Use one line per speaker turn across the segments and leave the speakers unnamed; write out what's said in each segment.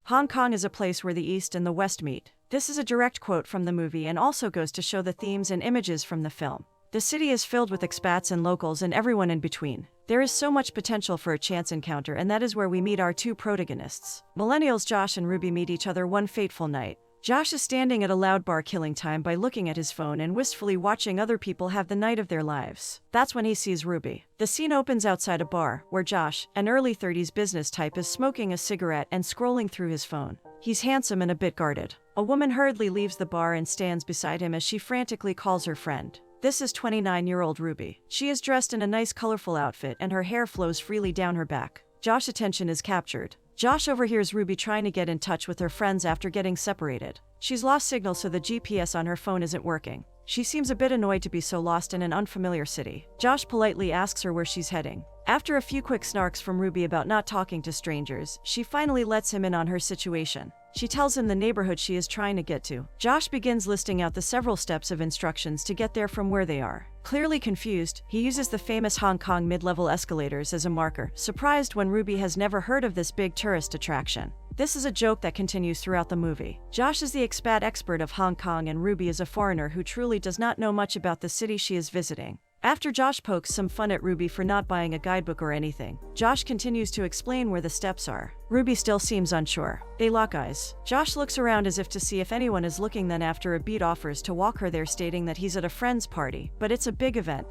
Hong Kong is a place where the East and the West meet. This is a direct quote from the movie and also goes to show the themes and images from the film. The city is filled with expats and locals and everyone in between. There is so much potential for a chance encounter, and that is where we meet our two protagonists. Millennials Josh and Ruby meet each other one fateful night. Josh is standing at a loud bar killing time by looking at his phone and wistfully watching other people have the night of their lives. That's when he sees Ruby. The scene opens outside a bar, where Josh, an early 30s business type, is smoking a cigarette and scrolling through his phone. He's handsome and a bit guarded. A woman hurriedly leaves the bar and stands beside him as she frantically calls her friend. This is 29-year-old Ruby. She is dressed in a nice colorful outfit and her hair flows freely down her back. Josh's attention is captured. Josh overhears Ruby trying to get in touch with her friends after getting separated. She's lost signal, so the GPS on her phone isn't working. She seems a bit annoyed to be so lost in an unfamiliar city. Josh politely asks her where she's heading. After a few quick snarks from Ruby about not talking to strangers, she finally lets him in on her situation. She tells him the neighborhood she is trying to get to. Josh begins listing out the several steps of instructions to get there from where they are. Clearly confused, he uses the famous Hong Kong mid-level escalators as a marker, surprised when Ruby has never heard of this big tourist attraction. This is a joke that continues throughout the movie. Josh is the expat expert of Hong Kong and Ruby is a foreigner who truly does not know much about the city she is visiting. After Josh pokes some fun at Ruby for not buying a guidebook or anything, Josh continues to explain where the steps are. Ruby still seems unsure. They lock eyes. Josh looks around as if to see if anyone is looking, then after a beat offers to walk her there, stating that he's at a friend's party, but it's a big event,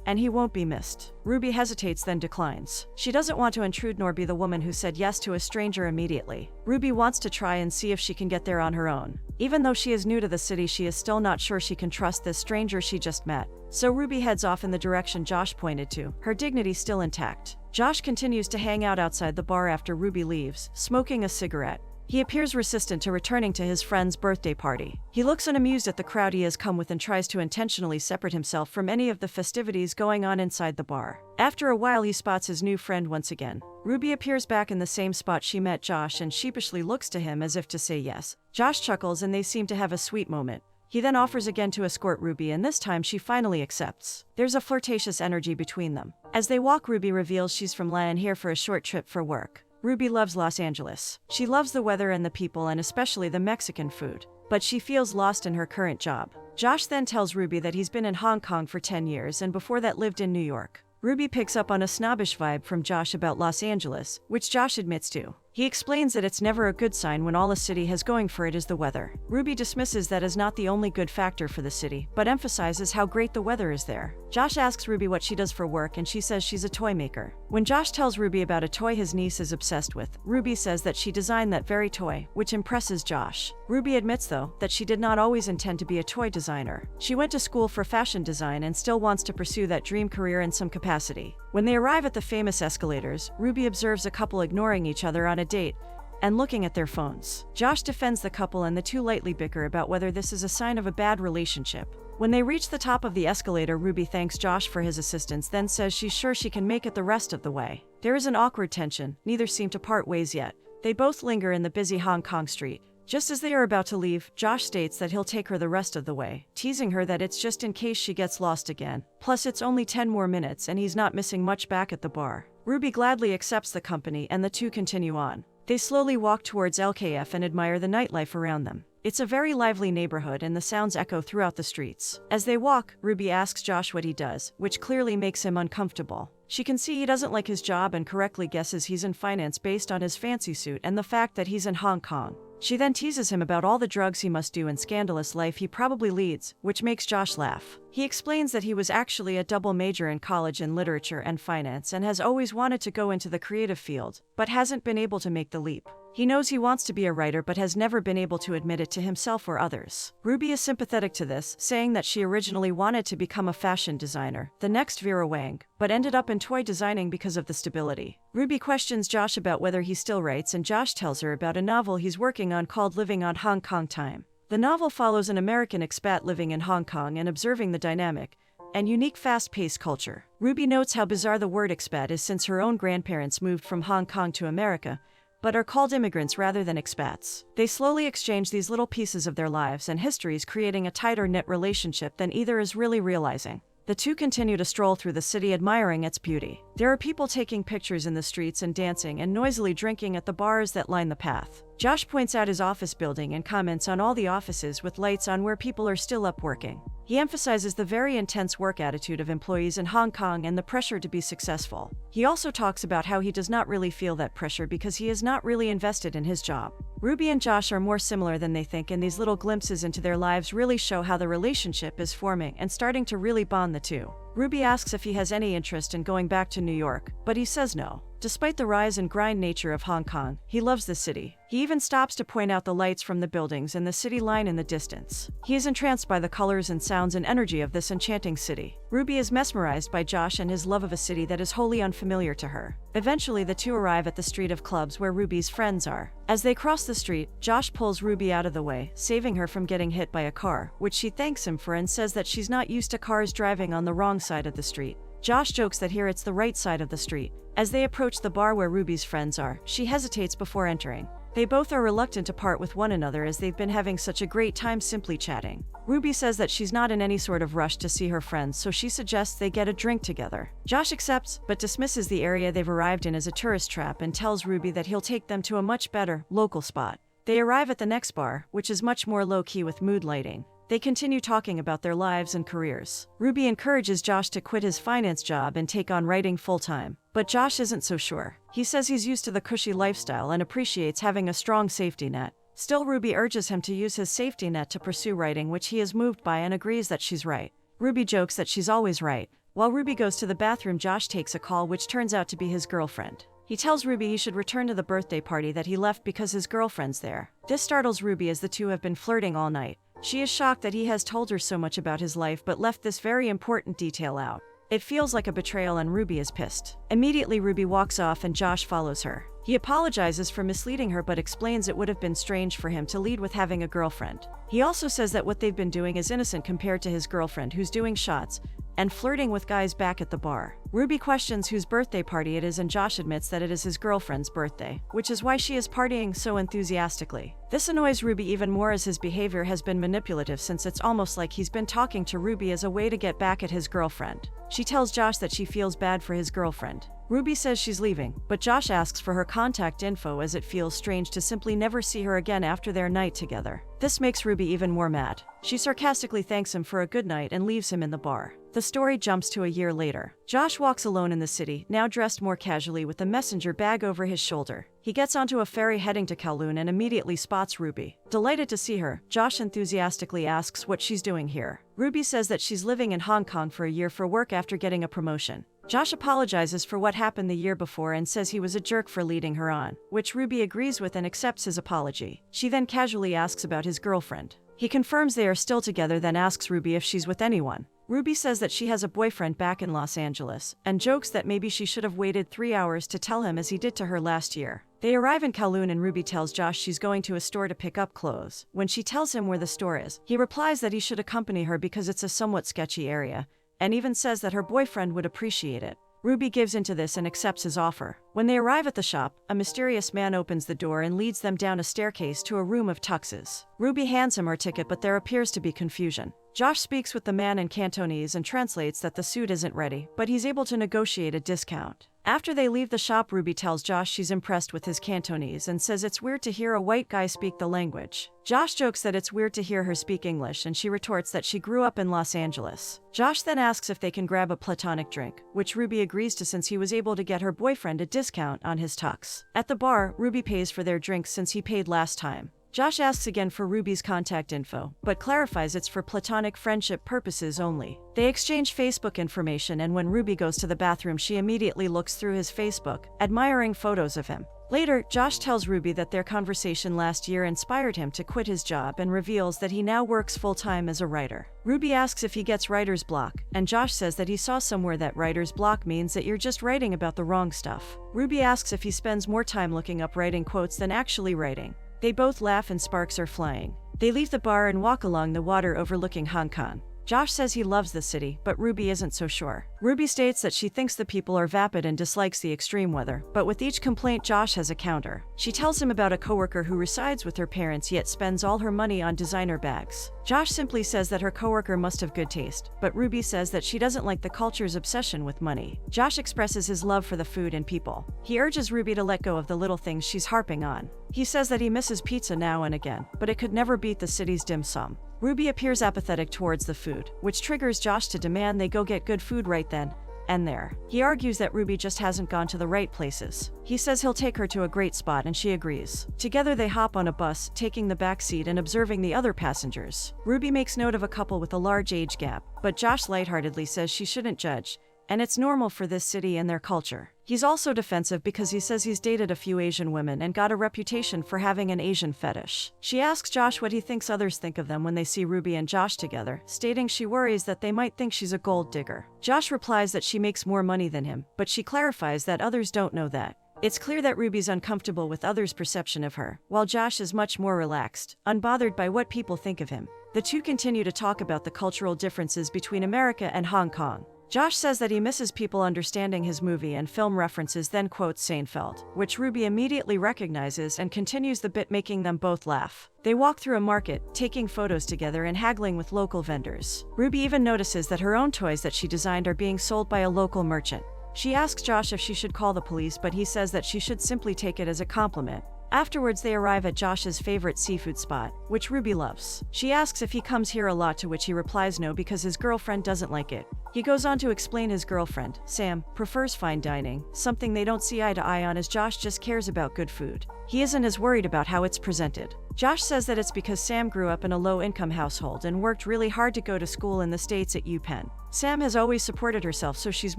and he won't be missed. Ruby hesitates, then declines. She doesn't want to intrude nor be the woman who said yes to a stranger immediately. Ruby wants to try and see if she can get there on her own. Even though she is new to the city, she is still not sure she can trust this stranger she just met. So Ruby heads off in the direction Josh pointed to, her dignity still intact. Josh continues to hang out outside the bar after Ruby leaves, smoking a cigarette. He appears resistant to returning to his friend's birthday party. He looks unamused at the crowd he has come with and tries to intentionally separate himself from any of the festivities going on inside the bar. After a while, he spots his new friend once again. Ruby appears back in the same spot she met Josh and sheepishly looks to him as if to say yes. Josh chuckles and they seem to have a sweet moment. He then offers again to escort Ruby, and this time she finally accepts. There's a flirtatious energy between them. As they walk, Ruby reveals she's from LA and here for a short trip for work. Ruby loves Los Angeles. She loves the weather and the people, and especially the Mexican food. But she feels lost in her current job. Josh then tells Ruby that he's been in Hong Kong for 10 years and before that lived in New York. Ruby picks up on a snobbish vibe from Josh about Los Angeles, which Josh admits to. He explains that it's never a good sign when all a city has going for it is the weather. Ruby dismisses that as not the only good factor for the city, but emphasizes how great the weather is there. Josh asks Ruby what she does for work and she says she's a toy maker. When Josh tells Ruby about a toy his niece is obsessed with, Ruby says that she designed that very toy, which impresses Josh. Ruby admits, though, that she did not always intend to be a toy designer. She went to school for fashion design and still wants to pursue that dream career in some capacity. When they arrive at the famous escalators, Ruby observes a couple ignoring each other on a date and looking at their phones. Josh defends the couple and the two lightly bicker about whether this is a sign of a bad relationship. When they reach the top of the escalator, Ruby thanks Josh for his assistance, then says she's sure she can make it the rest of the way. There is an awkward tension. Neither seem to part ways yet. They both linger in the busy Hong Kong street. Just as they are about to leave, Josh states that he'll take her the rest of the way, teasing her that it's just in case she gets lost again. Plus, it's only 10 more minutes and he's not missing much back at the bar. Ruby gladly accepts the company and the two continue on. They slowly walk towards LKF and admire the nightlife around them. It's a very lively neighborhood and the sounds echo throughout the streets. As they walk, Ruby asks Josh what he does, which clearly makes him uncomfortable. She can see he doesn't like his job and correctly guesses he's in finance based on his fancy suit and the fact that he's in Hong Kong. She then teases him about all the drugs he must do and scandalous life he probably leads, which makes Josh laugh. He explains that he was actually a double major in college in literature and finance and has always wanted to go into the creative field, but hasn't been able to make the leap. He knows he wants to be a writer but has never been able to admit it to himself or others. Ruby is sympathetic to this, saying that she originally wanted to become a fashion designer, the next Vera Wang, but ended up in toy designing because of the stability. Ruby questions Josh about whether he still writes, and Josh tells her about a novel he's working on called Living on Hong Kong Time. The novel follows an American expat living in Hong Kong and observing the dynamic and unique fast-paced culture. Ruby notes how bizarre the word expat is since her own grandparents moved from Hong Kong to America, but are called immigrants rather than expats. They slowly exchange these little pieces of their lives and histories, creating a tighter-knit relationship than either is really realizing. The two continue to stroll through the city admiring its beauty. There are people taking pictures in the streets and dancing and noisily drinking at the bars that line the path. Josh points out his office building and comments on all the offices with lights on where people are still up working. He emphasizes the very intense work attitude of employees in Hong Kong and the pressure to be successful. He also talks about how he does not really feel that pressure because he is not really invested in his job. Ruby and Josh are more similar than they think, and these little glimpses into their lives really show how the relationship is forming and starting to really bond the two. Ruby asks if he has any interest in going back to New York, but he says no. Despite the rise and grind nature of Hong Kong, he loves the city. He even stops to point out the lights from the buildings and the city line in the distance. He is entranced by the colors and sounds and energy of this enchanting city. Ruby is mesmerized by Josh and his love of a city that is wholly unfamiliar to her. Eventually, the two arrive at the street of clubs where Ruby's friends are. As they cross the street, Josh pulls Ruby out of the way, saving her from getting hit by a car, which she thanks him for and says that she's not used to cars driving on the wrong side of the street. Josh jokes that here it's the right side of the street. As they approach the bar where Ruby's friends are, she hesitates before entering. They both are reluctant to part with one another as they've been having such a great time simply chatting. Ruby says that she's not in any sort of rush to see her friends, so she suggests they get a drink together. Josh accepts, but dismisses the area they've arrived in as a tourist trap and tells Ruby that he'll take them to a much better, local spot. They arrive at the next bar, which is much more low-key with mood lighting. They continue talking about their lives and careers. Ruby encourages Josh to quit his finance job and take on writing full-time. But Josh isn't so sure. He says he's used to the cushy lifestyle and appreciates having a strong safety net. Still, Ruby urges him to use his safety net to pursue writing, which he is moved by and agrees that she's right. Ruby jokes that she's always right. While Ruby goes to the bathroom, Josh takes a call which turns out to be his girlfriend. He tells Ruby he should return to the birthday party that he left because his girlfriend's there. This startles Ruby as the two have been flirting all night. She is shocked that he has told her so much about his life but left this very important detail out. It feels like a betrayal and Ruby is pissed. Immediately, Ruby walks off and Josh follows her. He apologizes for misleading her but explains it would have been strange for him to lead with having a girlfriend. He also says that what they've been doing is innocent compared to his girlfriend, who's doing shots and flirting with guys back at the bar. Ruby questions whose birthday party it is and Josh admits that it is his girlfriend's birthday, which is why she is partying so enthusiastically. This annoys Ruby even more as his behavior has been manipulative, since it's almost like he's been talking to Ruby as a way to get back at his girlfriend. She tells Josh that she feels bad for his girlfriend. Ruby says she's leaving, but Josh asks for her contact info as it feels strange to simply never see her again after their night together. This makes Ruby even more mad. She sarcastically thanks him for a good night and leaves him in the bar. The story jumps to a year later. Josh walks alone in the city, now dressed more casually with a messenger bag over his shoulder. He gets onto a ferry heading to Kowloon and immediately spots Ruby. Delighted to see her, Josh enthusiastically asks what she's doing here. Ruby says that she's living in Hong Kong for a year for work after getting a promotion. Josh apologizes for what happened the year before and says he was a jerk for leading her on, which Ruby agrees with and accepts his apology. She then casually asks about his girlfriend. He confirms they are still together, then asks Ruby if she's with anyone. Ruby says that she has a boyfriend back in Los Angeles, and jokes that maybe she should have waited 3 hours to tell him as he did to her last year. They arrive in Kowloon and Ruby tells Josh she's going to a store to pick up clothes. When she tells him where the store is, he replies that he should accompany her because it's a somewhat sketchy area, and even says that her boyfriend would appreciate it. Ruby gives into this and accepts his offer. When they arrive at the shop, a mysterious man opens the door and leads them down a staircase to a room of tuxes. Ruby hands him her ticket, but there appears to be confusion. Josh speaks with the man in Cantonese and translates that the suit isn't ready, but he's able to negotiate a discount. After they leave the shop, Ruby tells Josh she's impressed with his Cantonese and says it's weird to hear a white guy speak the language. Josh jokes that it's weird to hear her speak English, and she retorts that she grew up in Los Angeles. Josh then asks if they can grab a platonic drink, which Ruby agrees to since he was able to get her boyfriend a discount on his tux. At the bar, Ruby pays for their drinks since he paid last time. Josh asks again for Ruby's contact info, but clarifies it's for platonic friendship purposes only. They exchange Facebook information, and when Ruby goes to the bathroom, she immediately looks through his Facebook, admiring photos of him. Later, Josh tells Ruby that their conversation last year inspired him to quit his job and reveals that he now works full-time as a writer. Ruby asks if he gets writer's block, and Josh says that he saw somewhere that writer's block means that you're just writing about the wrong stuff. Ruby asks if he spends more time looking up writing quotes than actually writing. They both laugh and sparks are flying. They leave the bar and walk along the water overlooking Hong Kong. Josh says he loves the city, but Ruby isn't so sure. Ruby states that she thinks the people are vapid and dislikes the extreme weather, but with each complaint Josh has a counter. She tells him about a coworker who resides with her parents yet spends all her money on designer bags. Josh simply says that her coworker must have good taste, but Ruby says that she doesn't like the culture's obsession with money. Josh expresses his love for the food and people. He urges Ruby to let go of the little things she's harping on. He says that he misses pizza now and again, but it could never beat the city's dim sum. Ruby appears apathetic towards the food, which triggers Josh to demand they go get good food right then and there. He argues that Ruby just hasn't gone to the right places. He says he'll take her to a great spot and she agrees. Together they hop on a bus, taking the back seat and observing the other passengers. Ruby makes note of a couple with a large age gap, but Josh lightheartedly says she shouldn't judge, and it's normal for this city and their culture. He's also defensive because he says he's dated a few Asian women and got a reputation for having an Asian fetish. She asks Josh what he thinks others think of them when they see Ruby and Josh together, stating she worries that they might think she's a gold digger. Josh replies that she makes more money than him, but she clarifies that others don't know that. It's clear that Ruby's uncomfortable with others' perception of her, while Josh is much more relaxed, unbothered by what people think of him. The two continue to talk about the cultural differences between America and Hong Kong. Josh says that he misses people understanding his movie and film references, then quotes Seinfeld, which Ruby immediately recognizes and continues the bit, making them both laugh. They walk through a market, taking photos together and haggling with local vendors. Ruby even notices that her own toys that she designed are being sold by a local merchant. She asks Josh if she should call the police, but he says that she should simply take it as a compliment. Afterwards, they arrive at Josh's favorite seafood spot, which Ruby loves. She asks if he comes here a lot, to which he replies no because his girlfriend doesn't like it. He goes on to explain his girlfriend, Sam, prefers fine dining, something they don't see eye to eye on as Josh just cares about good food. He isn't as worried about how it's presented. Josh says that it's because Sam grew up in a low-income household and worked really hard to go to school in the States at UPenn. Sam has always supported herself, so she's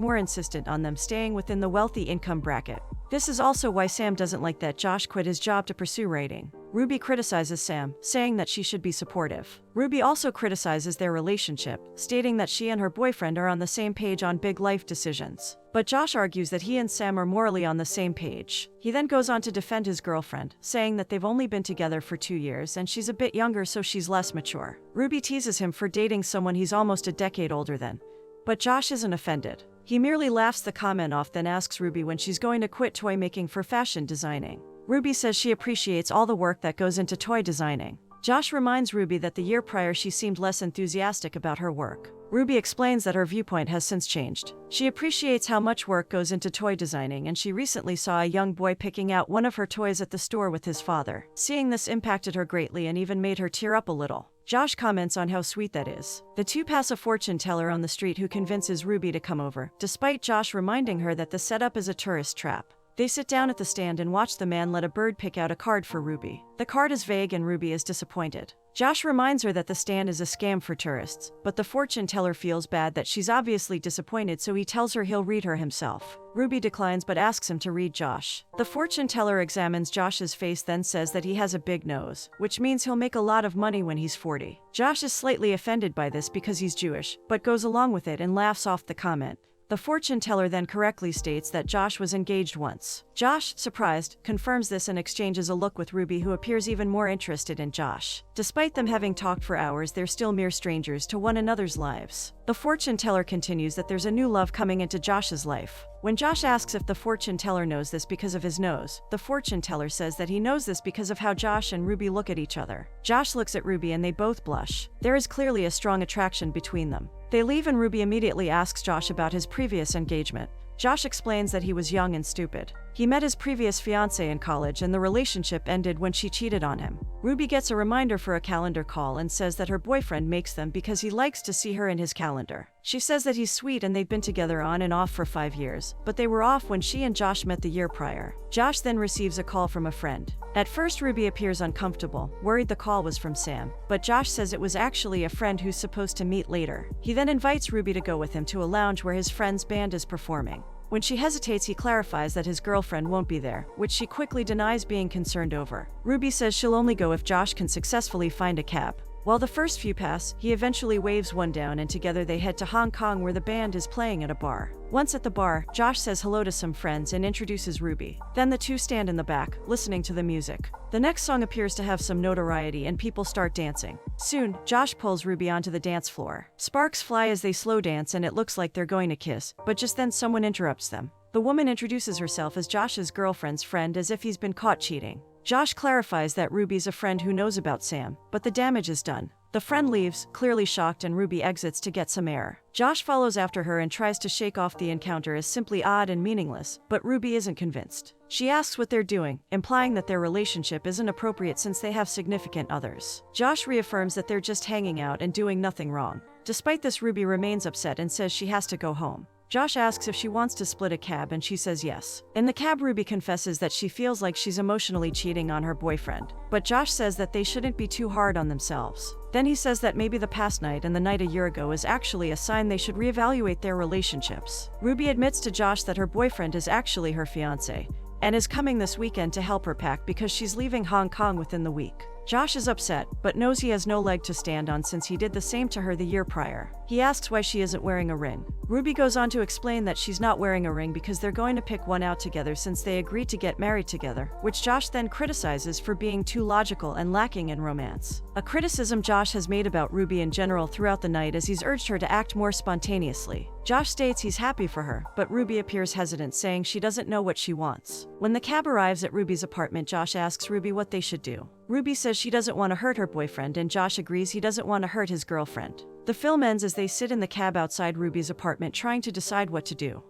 more insistent on them staying within the wealthy income bracket. This is also why Sam doesn't like that Josh quit his job to pursue writing. Ruby criticizes Sam, saying that she should be supportive. Ruby also criticizes their relationship, stating that she and her boyfriend are on the same page on big life decisions. But Josh argues that he and Sam are morally on the same page. He then goes on to defend his girlfriend, saying that they've only been together for 2 years and she's a bit younger, so she's less mature. Ruby teases him for dating someone he's almost a decade older than. But Josh isn't offended. He merely laughs the comment off, then asks Ruby when she's going to quit toy making for fashion designing. Ruby says she appreciates all the work that goes into toy designing. Josh reminds Ruby that the year prior she seemed less enthusiastic about her work. Ruby explains that her viewpoint has since changed. She appreciates how much work goes into toy designing, and she recently saw a young boy picking out one of her toys at the store with his father. Seeing this impacted her greatly and even made her tear up a little. Josh comments on how sweet that is. The two pass a fortune teller on the street who convinces Ruby to come over, despite Josh reminding her that the setup is a tourist trap. They sit down at the stand and watch the man let a bird pick out a card for Ruby. The card is vague and Ruby is disappointed. Josh reminds her that the stand is a scam for tourists, but the fortune teller feels bad that she's obviously disappointed, so he tells her he'll read her himself. Ruby declines but asks him to read Josh. The fortune teller examines Josh's face, then says that he has a big nose, which means he'll make a lot of money when he's 40. Josh is slightly offended by this because he's Jewish, but goes along with it and laughs off the comment. The fortune teller then correctly states that Josh was engaged once. Josh, surprised, confirms this and exchanges a look with Ruby, who appears even more interested in Josh. Despite them having talked for hours, they're still mere strangers to one another's lives. The fortune teller continues that there's a new love coming into Josh's life. When Josh asks if the fortune teller knows this because of his nose, the fortune teller says that he knows this because of how Josh and Ruby look at each other. Josh looks at Ruby and they both blush. There is clearly a strong attraction between them. They leave and Ruby immediately asks Josh about his previous engagement. Josh explains that he was young and stupid. He met his previous fiancée in college and the relationship ended when she cheated on him. Ruby gets a reminder for a calendar call and says that her boyfriend makes them because he likes to see her in his calendar. She says that he's sweet and they've been together on and off for 5 years, but they were off when she and Josh met the year prior. Josh then receives a call from a friend. At first, Ruby appears uncomfortable, worried the call was from Sam, but Josh says it was actually a friend who's supposed to meet later. He then invites Ruby to go with him to a lounge where his friend's band is performing. When she hesitates, he clarifies that his girlfriend won't be there, which she quickly denies being concerned over. Ruby says she'll only go if Josh can successfully find a cab. While the first few pass, he eventually waves one down and together they head to Hong Kong where the band is playing at a bar. Once at the bar, Josh says hello to some friends and introduces Ruby. Then the two stand in the back, listening to the music. The next song appears to have some notoriety and people start dancing. Soon, Josh pulls Ruby onto the dance floor. Sparks fly as they slow dance and it looks like they're going to kiss, but just then someone interrupts them. The woman introduces herself as Josh's girlfriend's friend as if he's been caught cheating. Josh clarifies that Ruby's a friend who knows about Sam, but the damage is done. The friend leaves, clearly shocked, and Ruby exits to get some air. Josh follows after her and tries to shake off the encounter as simply odd and meaningless, but Ruby isn't convinced. She asks what they're doing, implying that their relationship isn't appropriate since they have significant others. Josh reaffirms that they're just hanging out and doing nothing wrong. Despite this, Ruby remains upset and says she has to go home. Josh asks if she wants to split a cab and she says yes. In the cab, Ruby confesses that she feels like she's emotionally cheating on her boyfriend, but Josh says that they shouldn't be too hard on themselves. Then he says that maybe the past night and the night a year ago is actually a sign they should reevaluate their relationships. Ruby admits to Josh that her boyfriend is actually her fiancé and is coming this weekend to help her pack because she's leaving Hong Kong within the week. Josh is upset, but knows he has no leg to stand on since he did the same to her the year prior. He asks why she isn't wearing a ring. Ruby goes on to explain that she's not wearing a ring because they're going to pick one out together since they agreed to get married together, which Josh then criticizes for being too logical and lacking in romance. A criticism Josh has made about Ruby in general throughout the night as he's urged her to act more spontaneously. Josh states he's happy for her, but Ruby appears hesitant, saying she doesn't know what she wants. When the cab arrives at Ruby's apartment, Josh asks Ruby what they should do. Ruby says she doesn't want to hurt her boyfriend, and Josh agrees he doesn't want to hurt his girlfriend. The film ends as they sit in the cab outside Ruby's apartment trying to decide what to do.